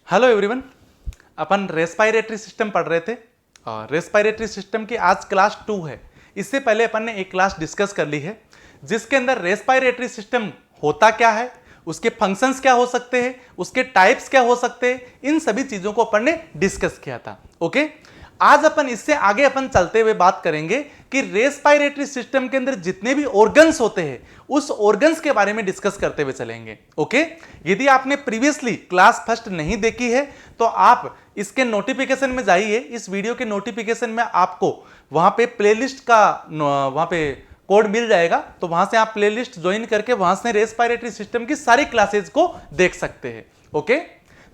Hello everyone. अपन respiratory system पढ़ रहे थे और रेस्पायरेटरी सिस्टम की आज क्लास 2 है। इससे पहले अपन ने एक क्लास डिस्कस कर ली है जिसके अंदर रेस्पायरेटरी सिस्टम होता क्या है, उसके फंक्शंस क्या हो सकते हैं, उसके टाइप्स क्या हो सकते हैं, इन सभी चीजों को अपन ने डिस्कस किया था। ओके, आज अपन इससे आगे अपन चलते हुए बात करेंगे कि रेस्पायरेटरी सिस्टम के अंदर जितने भी ऑर्गन्स होते हैं उस ऑर्गन्स के बारे में डिस्कस करते हुए चलेंगे। ओके, यदि आपने प्रीवियसली क्लास फर्स्ट नहीं देखी है तो आप इसके नोटिफिकेशन में जाइए। इस वीडियो के नोटिफिकेशन में आपको वहां पे प्लेलिस्ट का वहां पे कोड मिल जाएगा, तो वहां से आप प्लेलिस्ट ज्वाइन करके वहां से रेस्पायरेटरी सिस्टम की सारी क्लासेस को देख सकते हैं। ओके,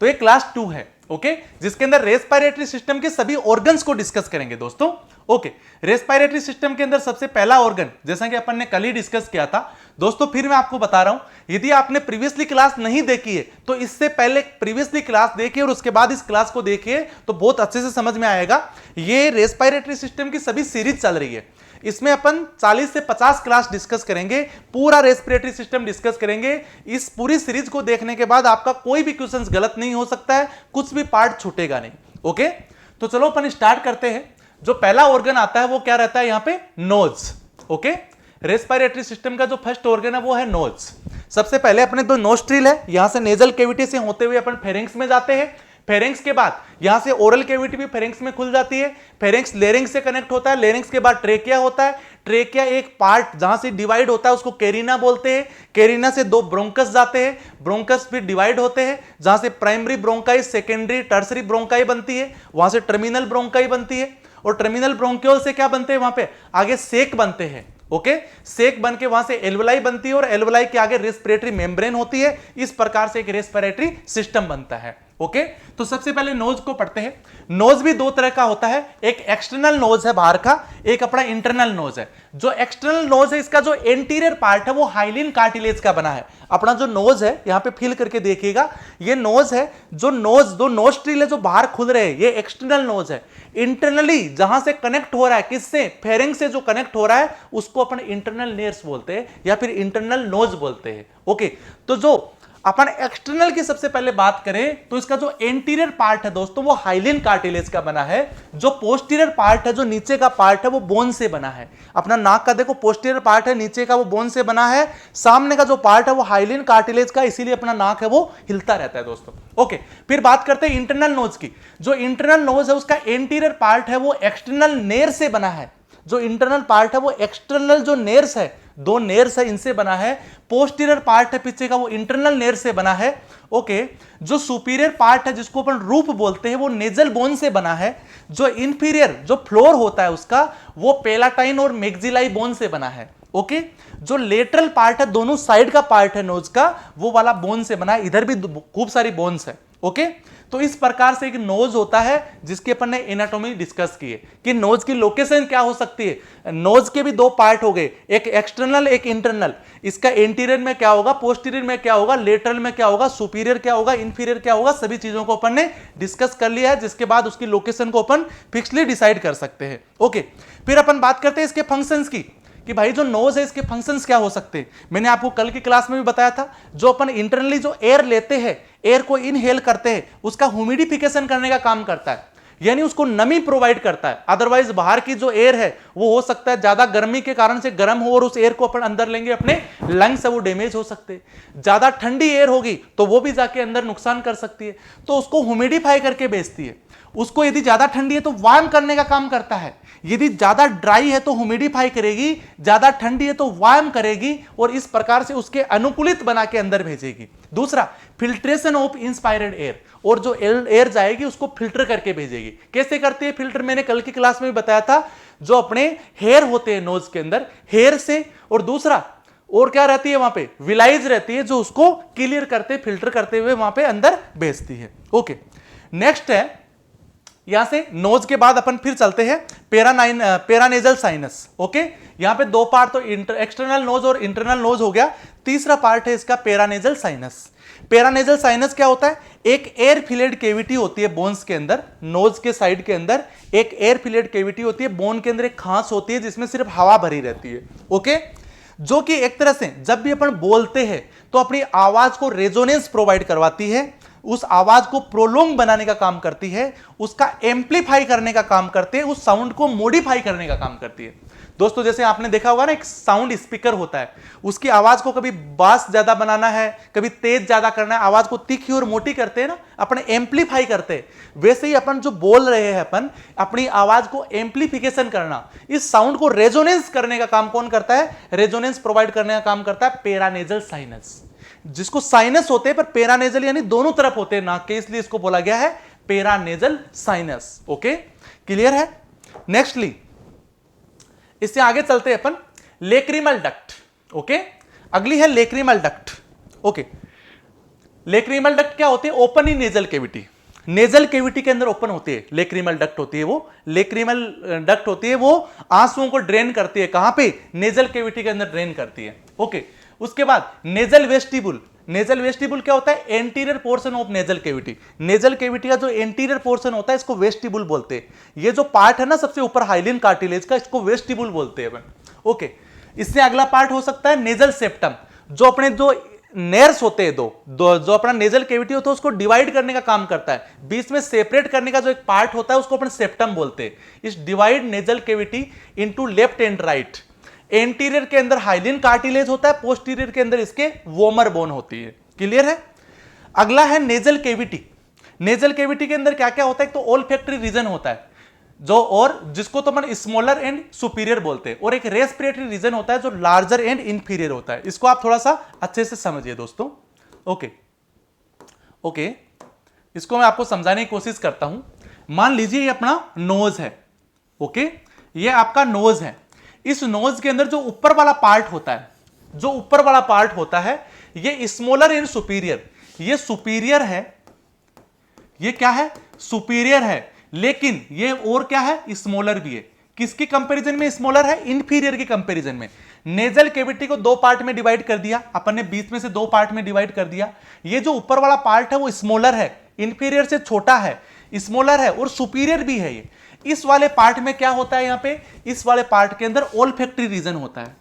तो ये क्लास 2 है। ओके, जिसके अंदर रेस्पायरेटरी सिस्टम के सभी ऑर्गन्स को डिस्कस करेंगे दोस्तों। ओके, रेस्पायरेटरी सिस्टम के अंदर सबसे पहला ऑर्गन जैसा कि अपन ने कल ही डिस्कस किया था दोस्तों, फिर मैं आपको बता रहा हूं, यदि आपने प्रीवियसली क्लास नहीं देखी है तो इससे पहले प्रीवियसली क्लास देखिए और उसके बाद इस क्लास को देखिए तो बहुत अच्छे से समझ में आएगा। ये रेस्पायरेटरी सिस्टम की सभी सीरीज चल रही है, इसमें अपन 40 से 50 क्लास डिस्कस करेंगे, पूरा रेस्पिरेटरी सिस्टम डिस्कस करेंगे। इस पूरी सीरीज को देखने के बाद आपका कोई भी क्वेश्चन गलत नहीं हो सकता है, कुछ भी पार्ट छूटेगा नहीं। ओके, तो चलो अपन स्टार्ट करते हैं। जो पहला ऑर्गन आता है वो क्या रहता है, यहां पे नोज। ओके, रेस्पिरेटरी सिस्टम का जो फर्स्ट ऑर्गन है वो है नोज। सबसे पहले अपने दो नोस्ट्रिल है, यहां से नेजल कैविटी से होते हुए अपन फेरिंग्स में जाते हैं। फेरिंग्स के बाद यहां से ओरल कैविटी भी फेरिंग्स में खुल जाती है। फेरिंग्स लेरिंग्स से कनेक्ट होता है, लेरिंग्स के बाद ट्रेकिया होता है। ट्रेकिया एक पार्ट जहां से डिवाइड होता है उसको कैरिना बोलते हैं। कैरिना से दो ब्रोंकस जाते हैं, ब्रोंकस फिर डिवाइड होते हैं, जहां से primary bronchi, secondary, tertiary bronchi बनती है, वहां से टर्मिनल ब्रोंकाई बनती है और टर्मिनल ब्रोंक्यूल से क्या बनते हैं, वहां पे आगे सेक बनते हैं। ओके, सेक बन के वहां से एल्वलाई बनती है और एल्वलाई के आगे रेस्पिरेटरी मेम्ब्रेन होती है। इस प्रकार से एक रेस्पिरेटरी सिस्टम बनता है। ओके, तो सबसे पहले नोज को पढ़ते हैं। नोज भी दो तरह का होता है, एक एक्सटर्नल नोज है बाहर का, एक अपना इंटरनल नोज है। जो एक्सटर्नल नोज है इसका जो एंटीरियर पार्ट है वो हाइलिन कार्टिलेज का बना है। अपना जो नोज है यहां पे फील करके देखिएगा, ये नोज है, जो नोज दो नोस्ट्रिल है जो बाहर खुल रहे हैं ये एक्सटर्नल नोज है। इंटरनली जहां से कनेक्ट हो रहा है, किससे, फेरिंग से जो कनेक्ट हो रहा है उसको अपन इंटरनल नेयर्स बोलते हैं या फिर इंटरनल नोज बोलते हैं। ओके, तो जो अपन एक्सटर्नल की सबसे पहले बात करें तो इसका जो एंटीरियर पार्ट है दोस्तों वो हाइलिन कार्टिलेज का बना है। जो पोस्टीरियर पार्ट है, जो नीचे का पार्ट है वो बोन से बना है। अपना नाक का देखो पोस्टीरियर पार्ट है, नीचे का वो बोन से बना है। सामने का जो पार्ट है वो हाइलिन कार्टिलेज का, इसीलिए अपना नाक है वो हिलता रहता है दोस्तों। ओके, फिर बात करते हैं इंटरनल नोज की। जो इंटरनल नोज है उसका एंटीरियर पार्ट है वो एक्सटर्नल नेयर से बना है। जो इंटरनल पार्ट है वो एक्सटर्नल जो नेयर्स है, दो नेयर्स है, इनसे बना है। पोस्टीरियर पार्ट है पीछे का वो इंटरनल नेयर से बना है। ओके, जो सुपीरियर पार्ट है जिसको अपन रूफ बोलते हैं वो नेजल बोन से बना है। जो इंफीरियर जो फ्लोर होता है उसका वो पेलाटाइन और मैग्जिलाई बोन से बना है। ओके, जो लेटरल पार्ट है, दोनों साइड का पार्ट है नोज का, वो वाला बोन से बना है। इधर भी खूब सारी बोन्स है। ओके, तो इस प्रकार से एक नोज होता है जिसकी अपन ने एनाटॉमी डिस्कस की है कि नोज की लोकेशन क्या हो सकती है। नोज के भी दो पार्ट हो गए, एक एक्सटर्नल एक इंटरनल। इसका इंटीरियर में क्या होगा, पोस्टीरियर में क्या होगा, लेटरल में क्या होगा, सुपीरियर क्या होगा, इंफीरियर क्या होगा, सभी चीजों को अपन ने डिस्कस कर लिया है, जिसके बाद उसकी लोकेशन को अपन फिक्सली डिसाइड कर सकते हैं। ओके, फिर अपन बात करते हैं इसके फंक्शंस की कि भाई जो नोज है इसके फंक्शंस क्या हो सकते हैं। मैंने आपको कल की क्लास में भी बताया था, जो अपन इंटरनली जो एयर लेते हैं, एयर को इनहेल करते हैं, उसका ह्यूमिडिफिकेशन करने का काम करता है, यानी उसको नमी प्रोवाइड करता है। अदरवाइज बाहर की जो एयर है वो हो सकता है ज्यादा गर्मी के कारण से गर्म हो और उस एयर को अपन अंदर लेंगे, अपने लंग्स है वो डैमेज हो सकते हैं। ज्यादा ठंडी एयर होगी तो वो भी जाके अंदर नुकसान कर सकती है, तो उसको ह्यूमिडिफाई करके भेजती है। उसको यदि ज्यादा ठंडी है तो वार्म करने का काम करता है, यदि ज्यादा ड्राई है तो ह्यूमिडिफाई करेगी, ज्यादा ठंडी है तो वार्म करेगी और इस प्रकार से उसके अनुकूलित बना के अंदर भेजेगी। दूसरा, फिल्ट्रेशन ऑफ इंस्पायर्ड एयर, और जो एयर जाएगी उसको फिल्टर करके भेजेगी। कैसे करती है फिल्टर, मैंने कल की क्लास में भी बताया था। जो अपने हेयर होते हैं नोज के अंदर, हेयर से, और दूसरा और क्या रहती है वहां पे, विलाइज रहती है जो उसको क्लियर करते फिल्टर करते हुए वहां पे अंदर भेजती है। ओके, नेक्स्ट है, यहां से नोज के बाद अपन फिर चलते हैं पेरानेजल साइनस। ओके, यहां पे दो पार्ट तो एक्सटर्नल नोज और इंटरनल नोज हो गया। तीसरा पार्ट है इसका पेरानेजल साइनस। पेरानेजल साइनस क्या होता है, एक एयर फिलेड केविटी होती है बोन्स के अंदर। नोज के साइड के अंदर एक एयर फिलेड केविटी होती है, बोन के अंदर एक खांस होती है जिसमें सिर्फ हवा भरी रहती है। ओके, जो कि एक तरह से जब भी अपन बोलते हैं तो अपनी आवाज को रेजोनेंस प्रोवाइड करवाती है। उस आवाज को प्रोलोंग बनाने का काम करती है, उसका एम्पलीफाई करने का काम करती है, उस साउंड को मॉडिफाई करने का काम करती है। दोस्तों जैसे आपने देखा होगा ना, एक साउंड स्पीकर होता है, उसकी आवाज को कभी बास ज्यादा बनाना है, कभी तेज ज्यादा करना है, आवाज को तीखी और मोटी करते हैं ना, अपने एम्पलीफाई करते हैं। वैसे ही अपन जो बोल रहे हैं, अपन अपनी आवाज को एम्पलीफिकेशन करना, इस साउंड को रेजोनेंस करने का काम कौन करता है? रेजोनेंस प्रोवाइड करने का काम करता है पेरानेजल साइनस, जिसको साइनस होते हैं पर पेरानेजल यानी दोनों तरफ होते हैं नाक के, इसलिए इसको बोला गया है पेरानेजल साइनस। ओके, क्लियर है? नेक्स्टली इससे आगे चलते हैं अपन, लेक्रिमल डक्ट। ओके, अगली है lacrimal duct. Okay, lacrimal duct क्या होती है? Open in nasal cavity, nasal cavity के अंदर ओपन होती है लेक्रिमल डक्ट होती है। वो लेक्रिमल डक्ट होती है, वो आंसुओं को ड्रेन करती है। कहां पे? नेजल कैविटी के अंदर ड्रेन करती है। ओके, उसके बाद नेजल वेस्टिबुल। नेजल वेस्टिबुल क्या होता है? Anterior portion of nasal cavity. Nasal cavity का जो एंटीरियर पोर्शन होता है, इसको वेस्टिबुल बोलते हैं। ये जो पार्ट है ना सबसे ऊपर हाइलिन कार्टिलेज का, इसको वेस्टिबुल बोलते हैं। ओके, इससे अगला पार्ट हो सकता है नेजल सेप्टम, जो अपने जो नेर्स होते हैं दो जो अपना नेजल कैविटी होता है उसको डिवाइड करने का काम करता है, बीच में सेपरेट करने का जो एक पार्ट होता है उसको अपन सेप्टम बोलते हैं। इस divide nasal cavity into left and right. Anterior के अंदर हाइलिन कार्टिलेज होता है, पोस्टीरियर के अंदर इसके वोमर बोन होती है। क्लियर है? अगला है नेजल कैविटी। नेजल कैविटी के अंदर क्या क्या होता है? एक तो ओल्फैक्टरी रीजन होता है, जो और जिसको तो अपन स्मॉलर एंड सुपीरियर बोलते हैं, और एक रेस्पिरेटरी रीजन होता है जो लार्जर एंड इंफीरियर होता है। इसको आप थोड़ा सा अच्छे से समझिए दोस्तों। ओके, इसको मैं आपको समझाने की कोशिश करता हूं। मान लीजिए ये अपना नोज है। ओके, ये आपका नोज है। इस नोज के अंदर जो ऊपर वाला पार्ट होता है, जो ऊपर वाला पार्ट होता है, ये स्मॉलर एंड सुपीरियर, ये सुपीरियर है। ये क्या है? सुपीरियर है, लेकिन ये और क्या है? स्मॉलर भी है। किसकी कंपैरिजन में स्मॉलर है? इंफीरियर की कंपैरिजन में। नेजल कैविटी को दो पार्ट में डिवाइड कर दिया अपन ने, बीच में से दो पार्ट में डिवाइड कर दिया। ये जो ऊपर वाला पार्ट है वो स्मॉलर है, इंफीरियर से छोटा है, स्मॉलर है और सुपीरियर भी है। ये इस वाले पार्ट में क्या होता है? यहां पे इस वाले पार्ट के अंदर ओल्फैक्टरी रीजन होता है।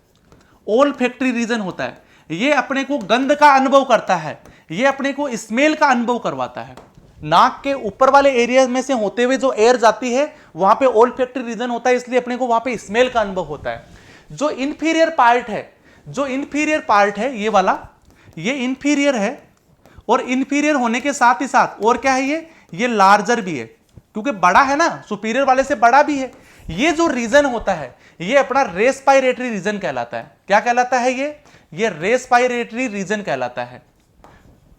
ओल्फैक्टरी रीजन होता है, ये अपने को गंध का अनुभव करता है, ये अपने को स्मेल का अनुभव करवाता है। नाक के ऊपर वाले एरिया में से होते हुए जो एयर जाती है वहां पे ओल्फैक्टरी रीजन होता है, इसलिए अपने को वहां पे स्मेल का अनुभव होता है। जो इंफीरियर पार्ट है, जो इंफीरियर पार्ट है ये वाला, ये इंफीरियर है, और इंफीरियर होने के साथ ही साथ और क्या है? ये लार्जर भी है, क्योंकि बड़ा है ना, सुपीरियर वाले से बड़ा भी है। ये जो रीजन होता है ये अपना रेस्पायरेटरी रीजन कहलाता है। क्या कहलाता है? ये रेस्पायरेटरी रीजन कहलाता है।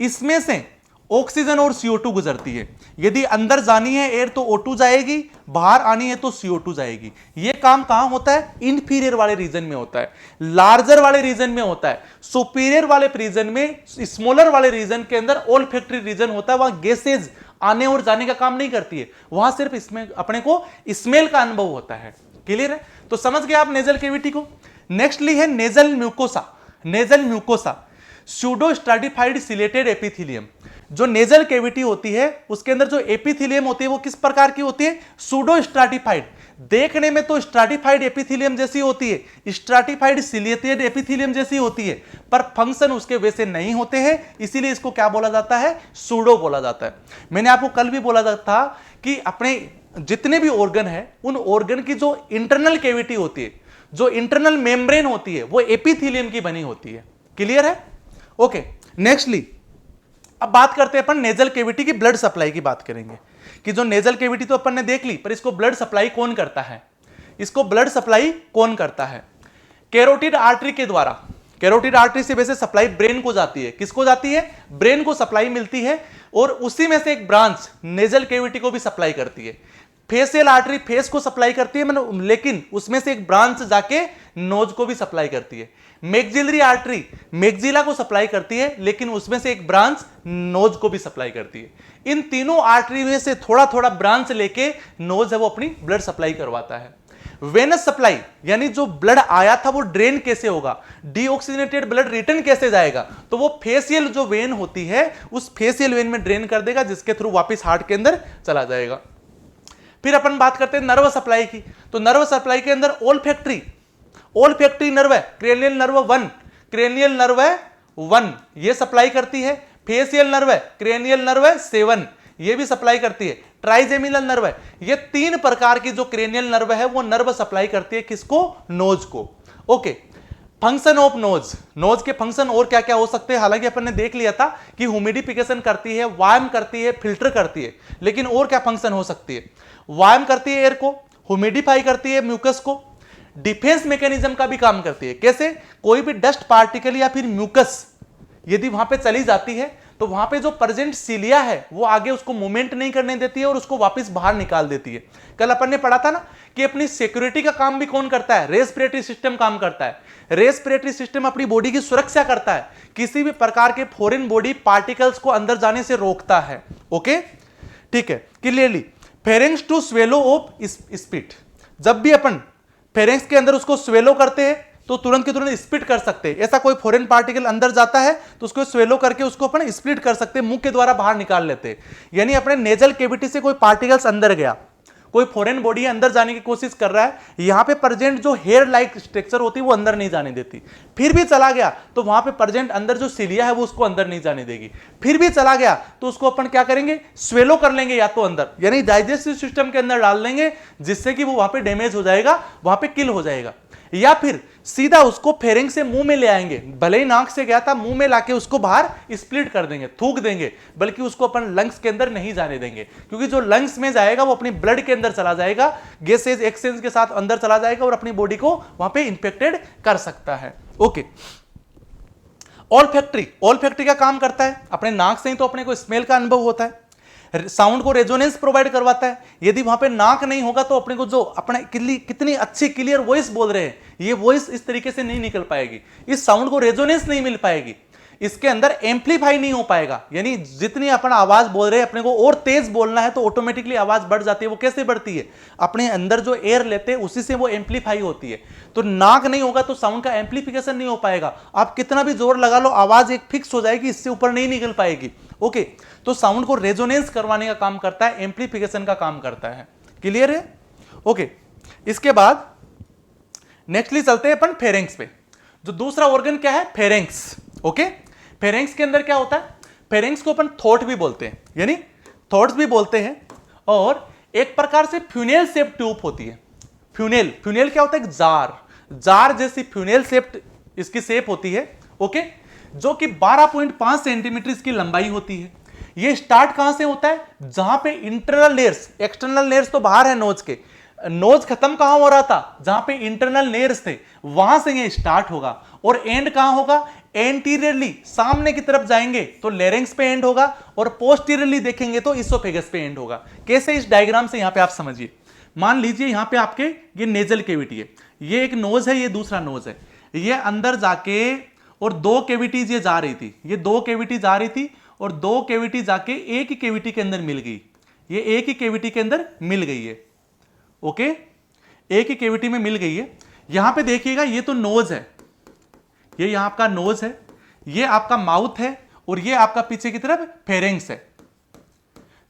इसमें से ऑक्सीजन और CO2 गुजरती है। यदि अंदर जानी है एयर तो O2 जाएगी, बाहर आनी है तो CO2 जाएगी। यह काम कहां होता है? इंफीरियर वाले रीजन में होता है, लार्जर वाले रीजन में होता है। सुपीरियर वाले रीजन में, स्मॉलर वाले रीजन के अंदर ओल्फैक्टरी रीजन होता है, वहां गैसेज आने और जाने का काम नहीं करती है, वहां सिर्फ इसमें अपने को स्मेल का अनुभव होता है। क्लियर है? तो समझ गए आप नेजल कैविटी को। नेक्स्टली है nasal mucosa. Nasal mucosa pseudo stratified chelated epithelium. जो नेजल कैविटी होती है उसके अंदर जो एपिथेलियम होती है वो किस प्रकार की होती है? Pseudo stratified. देखने में तो स्ट्राटिफाइड एपिथेलियम जैसी होती है, स्ट्राटिफाइड सिलेटेड एपिथेलियम जैसी होती है, पर फंक्शन उसके वैसे नहीं होते हैं, इसीलिए इसको क्या बोला जाता है? सूडो बोला जाता है। मैंने आपको कल भी बोला था कि अपने जितने भी ऑर्गन है उन ऑर्गन की जो इंटरनल कैविटी होती है, जो इंटरनल मेम्ब्रेन होती है, वो एपिथेलियम की बनी होती है। क्लियर है? ओके, नेक्स्टली अब बात करते हैं अपन नेजल कैविटी की ब्लड सप्लाई की बात करेंगे कि जो नेजल कैविटी तो अपन ने देख ली, पर इसको ब्लड सप्लाई कौन करता है? इसको ब्लड सप्लाई कौन करता है? कैरोटिड आर्टरी के द्वारा। कैरोटिड आर्टरी से वैसे सप्लाई ब्रेन को जाती है। किसको जाती है? ब्रेन को सप्लाई मिलती है, और उसी में से एक ब्रांच नेजल कैविटी को भी सप्लाई करती है। फेशियल आर्टरी फेस को सप्लाई करती है, लेकिन उसमें से एक ब्रांच जाके नोज को भी सप्लाई करती है। मैक्सिलरी आर्टरी मैक्सिला को सप्लाई करती है, लेकिन उसमें से एक ब्रांच नोज को भी सप्लाई करती है। इन तीनों आर्टरी में से थोड़ा थोड़ा ब्रांच लेके नोज है वो अपनी ब्लड सप्लाई करवाता है। वेनस सप्लाई यानी जो ब्लड आया था वो ड्रेन कैसे होगा? डीऑक्सीजनेटेड ब्लड रिटर्न कैसे जाएगा? तो वो फेशियल जो वेन होती है उस फेशियल वेन में ड्रेन कर देगा, जिसके थ्रू वापस हार्ट के अंदर चला जाएगा। फिर अपन बात करते हैं नर्व सप्लाई की। तो नर्व सप्लाई के अंदर ओल्फैक्टरी नर्व है, क्रेनियल नर्व 1, क्रेनियल नर्व 1 ये सप्लाई करती है। फेसियल नर्व है, क्रेनियल नर्व है 7, ये भी सप्लाई करती है। ट्राइजेमिनल नर्व है, ये 3 प्रकार की जो क्रेनियल नर्व है वो नर्व सप्लाई करती है किसको? नोज को। Okay, function of nose, nose के फंक्शन और क्या क्या हो सकते हैं? हालांकि अपन ने देख लिया था कि ह्यूमिडिफिकेशन करती है, वार्म करती है, फिल्टर करती है, लेकिन और क्या फंक्शन हो सकती है? वार्म करती है एयर को, ह्यूमिडिफाई करती है म्यूकस को, डिफेंस मैकेनिज्म का भी काम करती है। कैसे? कोई भी डस्ट पार्टिकल या फिर म्यूकस यदि वहां पे चली जाती है तो वहां पे जो प्रेजेंट सीलिया है वो आगे उसको मूवमेंट नहीं करने देती है और उसको वापस बाहर निकाल देती है। कल अपन ने पढ़ा था ना कि अपनी सिक्योरिटी का काम भी कौन करता है? रेस्पिरेटरी सिस्टम काम करता है। रेस्पिरेटरी सिस्टम अपनी बॉडी की सुरक्षा करता है, किसी भी प्रकार के फॉरेन बॉडी पार्टिकल्स को अंदर जाने से रोकता है। ओके, ठीक है, clearly. Pharynx to swallow of spit, जब भी अपन फेरेंक्स के अंदर उसको स्वेलो करते हैं तो तुरंत के तुरंत स्प्लिट कर सकते हैं। ऐसा कोई फॉरेन पार्टिकल अंदर जाता है तो उसको स्वेलो करके उसको अपन स्प्लिट कर सकते हैं, मुंह के द्वारा बाहर निकाल लेते हैं। यानी अपने नेजल कैविटी से कोई पार्टिकल्स अंदर गया, कोई फॉरेन बॉडी अंदर जाने की कोशिश कर रहा है, यहां पे प्रेजेंट जो हेयर लाइक स्ट्रक्चर होती है वो अंदर नहीं जाने देती। फिर भी चला गया तो वहां पे प्रेजेंट अंदर जो सिलिया है वो उसको अंदर नहीं जाने देगी। फिर भी चला गया तो उसको अपन क्या करेंगे? स्वेलो कर लेंगे या तो अंदर, यानी डाइजेस्टिव सिस्टम के अंदर डाल देंगे, जिससे कि वो वहां पे डैमेज हो जाएगा, वहां पे किल हो जाएगा। या फिर सीधा उसको फेरेंक्स से मुंह में ले आएंगे, भले ही नाक से गया था, मुंह में लाके उसको बाहर स्प्लिट कर देंगे, थूक देंगे, बल्कि उसको अपन लंग्स के अंदर नहीं जाने देंगे, क्योंकि जो लंग्स में जाएगा वो अपनी ब्लड के अंदर चला जाएगा, गैसेज एक्सचेंज के साथ अंदर चला जाएगा और अपनी बॉडी को वहां पे इंफेक्टेड कर सकता है। ओके, ऑल्फैक्टरी, ऑल्फैक्टरी का काम करता है, अपने नाक से ही तो अपने को स्मेल का अनुभव होता है, साउंड को रेजोनेंस प्रोवाइड करवाता है। यदि वहां पे नाक नहीं होगा तो अपने को जो अपने कितनी अच्छी क्लियर वॉइस बोल रहे हैं, ये वॉइस इस तरीके से नहीं निकल पाएगी, इस साउंड को रेजोनेंस नहीं मिल पाएगी, इसके अंदर एम्पलीफाई नहीं हो पाएगा। यानी जितनी अपन आवाज बोल रहे हैं, अपने को और तेज बोलना है तो ऑटोमेटिकली आवाज बढ़ जाती है। वो कैसे बढ़ती है? अपने अंदर जो एयर लेते हैं उसी से वो एम्पलीफाई होती है। तो नाक नहीं होगा तो साउंड का एम्पलीफिकेशन नहीं हो पाएगा, आप कितना भी जोर लगा लो आवाज एक फिक्स हो जाएगी, इससे ऊपर नहीं निकल पाएगी। ओके, तो साउंड को रेजोनेंस करवाने का काम करता है, एम्पलीफिकेशन का काम करता है। क्लियर है? ओके, इसके बाद नेक्स्टली चलते हैं अपन फेरेंक्स पे। जो दूसरा ऑर्गन क्या है? फेरेंक्स। ओके, फेरेंक्स के अंदर क्या होता है? फेरेंक्स को अपन थ्रोट भी बोलते हैं, यानी थ्रोट्स भी बोलते हैं, और एक प्रकार से फ्यूनेल शेप ट्यूब होती है। फ्यूनेल, फ्यूनेल क्या होता है? जार, जार जैसी फ्यूनेल शेप इसकी शेप होती है। ओके, जो कि 12.5 सेंटीमीटर इसकी लंबाई होती है। ये स्टार्ट कहां से होता है? जहां पे इंटरनल लेयर्स, एक्सटर्नल लेयर्स तो बाहर है नोज के, नोज खत्म कहां हो रहा था? जहां पे इंटरनल लेयर्स थे, वहां से ये स्टार्ट होगा। और एंड कहां होगा? एंटीरियरली, सामने की तरफ जाएंगे तो लेरिंग्स पे एंड होगा, और पोस्टीरियरली देखेंगे तो इसोफेगस पे एंड होगा। कैसे? इस डायग्राम से यहां पे आप समझिए। मान लीजिए यहां पे आपके ये नेजल कैविटी है, ये एक नोज है, ये दूसरा नोज है, ये अंदर जाके और 2 कैविटीज ये जा रही थी, ये 2 कैविटी जा रही थी, और 2 कैविटी जाके एक ही कैविटी के अंदर मिल गई, ये एक ही कैविटी के अंदर मिल गई है। ओके, एक ही कैविटी में मिल गई है। यहां पे देखिएगा, ये तो नोज है, ये यहां आपका नोज है, ये आपका माउथ है, और ये आपका पीछे की तरफ फेरेंक्स है,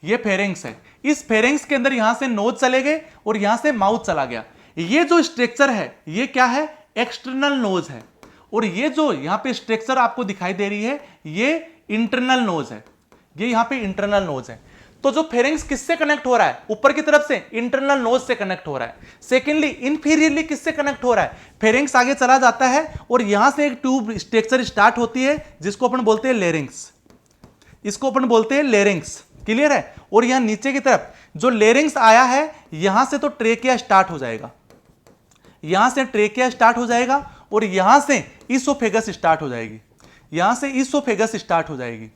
ये फेरेंक्स है। इस फेरेंक्स के अंदर यहां से नोज चले गए और यहां से माउथ चला गया। ये जो स्ट्रक्चर है ये क्या है? एक्सटर्नल नोज है, और ये जो यहां पे स्ट्रक्चर आपको दिखाई दे रही है ये इंटरनल नोज है, ये यहां पे इंटरनल नोज है। तो जो फेरेंक्स किससे कनेक्ट हो रहा है? ऊपर की तरफ से इंटरनल नोज से कनेक्ट हो रहा है। सेकेंडली इंफीरियरली किससे कनेक्ट हो रहा है? फेरेंक्स आगे चला जाता है और यहां से एक ट्यूब स्ट्रक्चर स्टार्ट होती है जिसको अपन बोलते हैं लेरिंग्स, इसको अपन बोलते हैं लेरिंग्स। क्लियर है? और यहां नीचे की तरफ जो लेरिंग्स आया है, यहां से तो ट्रेकिया स्टार्ट हो जाएगा, यहां से ट्रेकिया स्टार्ट हो जाएगा, और यहां से इसोफेगस स्टार्ट हो जाएगी, यहां से इसोफेगस स्टार्ट हो जाएगी।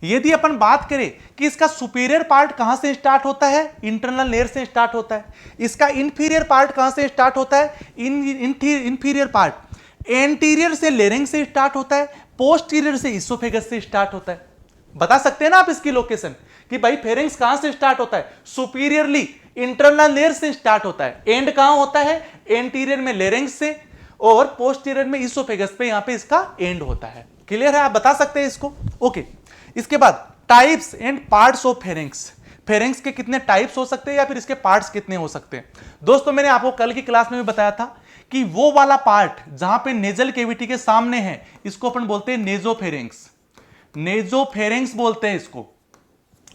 यदि अपन बात करें कि इसका सुपीरियर पार्ट कहां से स्टार्ट होता है? इंटरनल लेयर से स्टार्ट होता है। इसका इंफीरियर पार्ट कहां से स्टार्ट होता है? इंफीरियर पार्ट एंटीरियर से लेरिंग्स से स्टार्ट होता है, पोस्टीरियर से इसोफेगस से स्टार्ट होता है। बता सकते हैं ना आप इसकी लोकेशन कि भाई फेरेंक्स कहां से स्टार्ट होता है? सुपीरियरली इंटरनल लेयर से स्टार्ट होता है, एंड कहां होता है? एंटीरियर में लेरिंग्स से, और पोस्टीरियर में इसोफेगस पे यहां पे इसका एंड होता है। क्लियर है? आप बता सकते हैं इसको। ओके, इसके बाद types and parts of pharynx. Pharynx के कितने टाइप्स हो सकते हैं या फिर इसके पार्ट्स कितने हो सकते हैं? दोस्तों, मैंने आपको कल की क्लास में भी बताया था कि वो वाला पार्ट जहां पे नेजल कैविटी के सामने है, इसको अपन बोलते हैं नेजोफेरेंक्स। नेजोफेरिंक्स बोलते हैं इसको।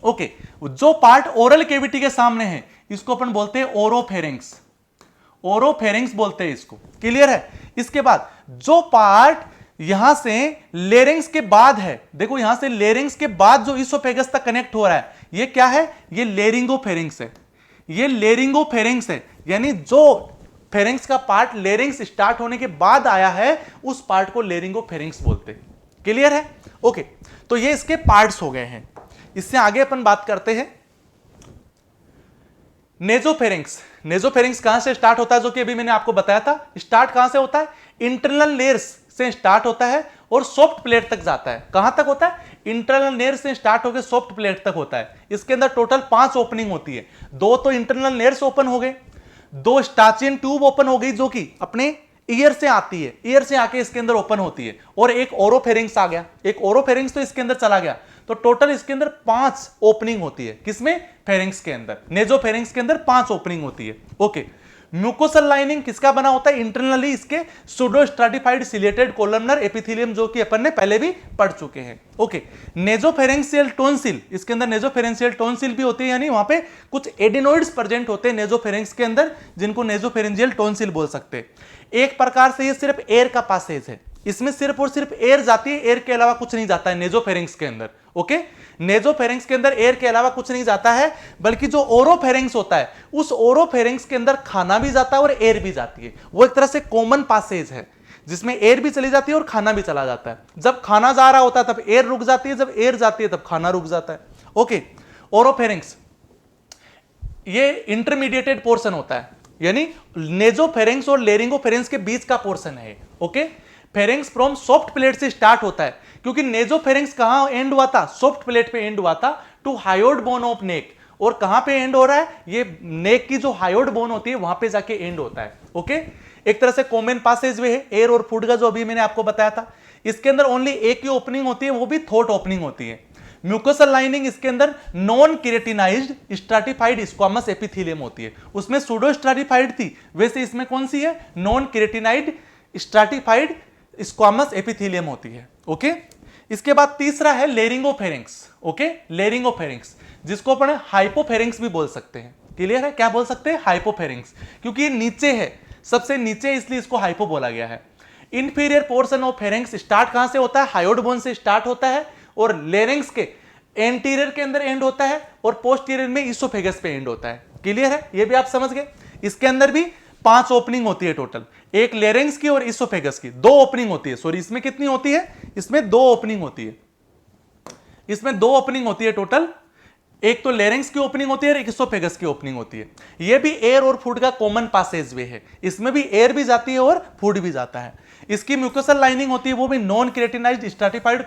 ओके, जो पार्ट ओरल कैविटी के सामने है इसको अपन बोलते हैं ओरोफेरिंक्स, ओरोफेरिंक्स बोलते हैं इसको। क्लियर है? इसके बाद जो पार्ट यहां से लेरिंग्स के बाद है, देखो यहां से लेरिंग्स के बाद जो इसोफेगस तक कनेक्ट हो रहा है, ये क्या है? ये लेरिंगोफेरिंक्स है, ये लेरिंगोफेरिंक्स है। यानी जो फेरिंक्स का पार्ट लेरिंग्स स्टार्ट होने के बाद आया है उस पार्ट को लेरिंगोफेरिंक्स बोलते हैं। क्लियर है? ओके, तो ये इसके पार्ट्स हो गए हैं। इससे आगे अपन बात करते हैं नेजोफेरिंक्स। नेजोफेरिंक्स कहां से स्टार्ट होता है? जो कि अभी मैंने आपको बताया था। स्टार्ट कहां से होता है? इंटरनल लेयर्स से स्टार्ट होता है और सॉफ्ट प्लेट तक जाता है। कहां तक होता है? इंटरनल लेयर से स्टार्ट होकर सॉफ्ट प्लेट तक होता है। इसके अंदर टोटल 5 ओपनिंग होती है। 2 तो इंटरनल लेयर्स ओपन हो गए, 2 स्टाचियन ट्यूब ओपन हो गई जो कि अपने ईयर से आती है, ईयर से आके इसके अंदर ओपन होती है, और एक ओरोफेरिंक्स आ गया, एक ओरोफेरिंक्स तो इसके अंदर चला गया। तो टोटल इसके अंदर 5 ओपनिंग होती है। किसमें? फेरिंक्स के अंदर। नेजोफेरिंक्स के अंदर 5 ओपनिंग होती है। ओके, म्यूकोसल लाइनिंग किसका बना होता है? इंटरनली इसके pseudo stratified chelated columnar epithelium, जो कि अपन ने पहले भी पढ़ चुके हैं। ओके, नेजोफेरेंशियल टोन्सिल, इसके अंदर नेजोफेरेंशियल टोन्सिल भी होती है, यानी वहां पे कुछ एडिनोइड्स प्रेजेंट होते हैं नेजोफेरेंक्स के अंदर, जिनको नेजोफेरेंशियल टोन्सिल बोल सकते हैं। एक प्रकार से ये सिर्फ एयर का पासेज है, इसमें सिर्फ और सिर्फ एयर जाती है, एयर के अलावा कुछ नहीं जाता है नेजोफेरेंक्स के अंदर। ओके, नेजोफेरिंक्स के अंदर एयर के अलावा कुछ नहीं जाता है, बल्कि जो ओरोफेरिंक्स होता है उस ओरोफेरिंक्स के अंदर खाना भी जाता है और एयर भी जाती है। वो एक तरह से कॉमन पासेज है जिसमें एयर भी चली जाती है और खाना भी चला जाता है। जब खाना जा रहा होता है तब एयर रुक जाती है, जब एयर जाती है तब खाना रुक जाता है। ओके, ओरोफेरिंक्स ये इंटरमीडिएटेड पोर्शन होता है, यानी नेजोफेरिंक्स और लेरिंगोफेरिंक्स के बीच का पोर्शन है। Okay, pharynx from soft plate से स्टार्ट होता है, क्योंकि नेजोफेरिंक्स कहां एंड हुआ था? सॉफ्ट प्लेट पे एंड हुआ था, to hyoid bone of neck. और कहां पे एंड हो रहा है? ये नेक की जो हायोड बोन होती है वहां पे जाके एंड होता है। ओके, एक तरह से कॉमन पासेज वे है एयर और फूड का, जो अभी मैंने आपको बताया था। इसके अंदर ओनली एक ही ओपनिंग होती है, वो भी थ्रोट ओपनिंग होती है। म्यूकोसल लाइनिंग इसके अंदर non keratinized stratified squamous epithelium होती है। उसमें सूडो स्ट्राटिफाइड थी, वैसे इसमें कौन सी है? नॉन केराटिनाइड स्ट्राटिफाइड स्क्वामस एपिथेलियम होती है। ओके, इसके बाद तीसरा है लेरिंगोफेरिंक्स। ओके, लेरिंगोफेरिंक्स जिसको अपन हाइपोफेरिंक्स भी बोल सकते हैं। क्लियर है? क्या बोल सकते हैं? हाइपोफेरिंक्स, क्योंकि ये नीचे है, सबसे नीचे, इसलिए इसको हाइपो बोला गया है। Inferior portion of pharynx start कहां से होता है? हायोड बोन से स्टार्ट होता है, और लेरिंग्स के एंटीरियर के अंदर एंड होता है, और पोस्टीरियर में इसोफेगस पे एंड होता है। क्लियर है? ये भी आप समझ गए। इसके अंदर भी 5 ओपनिंग होती है टोटल, एक लेरिंग्स की और इसोफेगस की 2 ओपनिंग होती है। सॉरी, इसमें कितनी होती है? इसमें 2 ओपनिंग होती है, इसमें 2 ओपनिंग होती है टोटल। एक तो लेरिंग्स की ओपनिंग होती है और एक इसोफेगस की ओपनिंग होती है। ये भी एयर और फूड का कॉमन पासेज वे है, इसमें भी एयर भी जाती है और फूड भी जाता है। इसकी म्यूकोसल लाइनिंग होती है, वो भी non keratinized stratified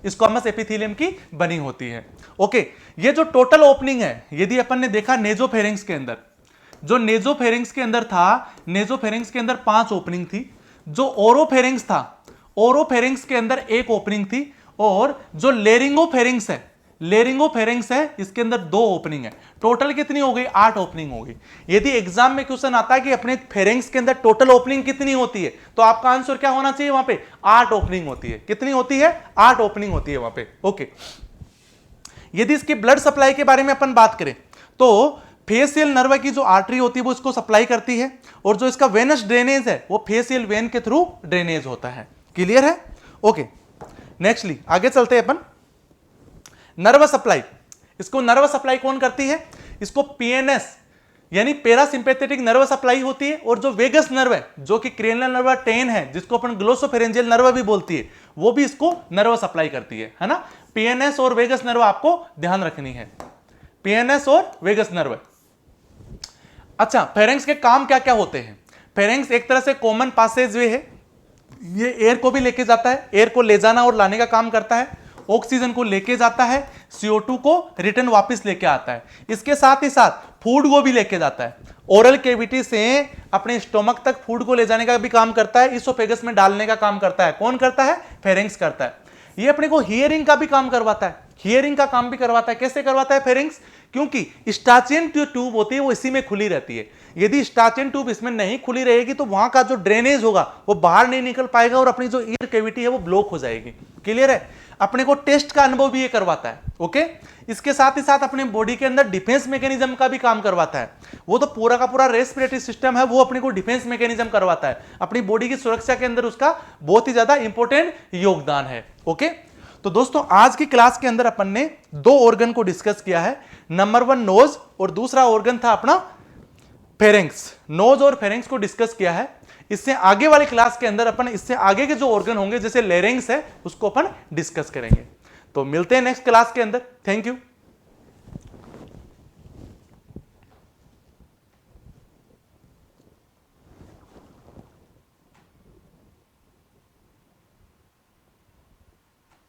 squamous epithelium की बनी होती है। ओके, ये जो टोटल ओपनिंग है, यदि अपन ने देखा नेजोफेरिंक्स के अंदर, जो नेजोफेरिंक्स के अंदर था, नेजोफेरिंक्स के अंदर 5 ओपनिंग थी। जो ओरोफेरिंक्स था, ओरोफेरिंक्स के अंदर 1 ओपनिंग थी, और जो लेरिंगोफेरिंक्स है, लेरिंगोफेरिंक्स है, इसके अंदर 2 ओपनिंग है। टोटल कितनी हो गई? 8 ओपनिंग हो गई। यदि एग्जाम में क्वेश्चन आता है कि अपने फेरिंक्स के अंदर टोटल ओपनिंग कितनी होती है, तो आपका आंसर क्या होना चाहिए? वहां पे 8 ओपनिंग होती है। कितनी होती है? 8 ओपनिंग होती है वहां पे। ओके, यदि इसकी ब्लड सप्लाई के बारे में अपन बात करें तो फेसियल नर्व की जो आर्टरी होती है वो इसको सप्लाई करती है, और जो इसका वेनस ड्रेनेज है वो फेसियल वेन के थ्रू ड्रेनेज होता है। क्लियर है? ओके, नेक्स्टली आगे चलते हैं अपन। नर्व सप्लाई, इसको नर्व सप्लाई कौन करती है? इसको पीएनएस यानी पैरासिम्पैथेटिक नर्व सप्लाई होती है, और जो वेगस नर्व है, जो कि क्रेनियल नर्व 10 है, जिसको अपन ग्लोसोफेरेंजियल नर्व भी बोलती है, वो भी इसको नर्व सप्लाई करती है ना। पीएनएस और वेगस नर्व आपको ध्यान रखनी है, पीएनएस और वेगस नर्व। अच्छा, फेरिंक्स के काम क्या क्या होते हैं? फेरिंक्स एक तरह से कॉमन पासेज वे है, ये एयर को भी लेके जाता है, एयर को ले जाना और लाने का काम करता है, ऑक्सीजन को लेके जाता है, CO2 को रिटर्न वापस लेके आता है। इसके साथ ही साथ फूड को भी लेके जाता है, ओरल कैविटी से अपने स्टोमक तक फूड को ले जाने का भी काम करता है, इसोफेगस में डालने का काम करता है। कौन करता है? फेरिंक्स करता है। ये अपने को हियरिंग का भी काम करवाता है, हियरिंग का काम भी करवाता है। कैसे करवाता है फेरिंक्स? क्योंकि स्टाचियन जो ट्यूब होती है वो इसी में खुली रहती है, यदि स्टाचेन ट्यूब इसमें नहीं खुली रहेगी तो वहां का जो ड्रेनेज होगा वो बाहर नहीं निकल पाएगा और अपनी जो ईयर कैविटी है वो ब्लॉक हो जाएगी। क्लियर है? अपने को टेस्ट का अनुभव भी ये करवाता है। ओके, इसके साथ ही साथ अपने बॉडी के अंदर डिफेंस मैकेनिज्म का भी काम करवाता है। वो तो पूरा का पूरा रेस्पिरेटरी सिस्टम है, वो अपने को डिफेंस मैकेनिज्म करवाता है। अपनी बॉडी की सुरक्षा के अंदर उसका बहुत ही ज्यादा इंपॉर्टेंट योगदान है। ओके, तो दोस्तों आज की क्लास के अंदर अपन ने दो ऑर्गन को डिस्कस किया है। नंबर 1 नोज और दूसरा ऑर्गन था अपना फेरेंक्स। नोज और फेरेंक्स को डिस्कस किया है। इससे आगे वाली क्लास के अंदर अपन इससे आगे के जो ऑर्गन होंगे जैसे लेरेंक्स है उसको अपन डिस्कस करेंगे। तो मिलते हैं नेक्स्ट क्लास के अंदर। Thank you.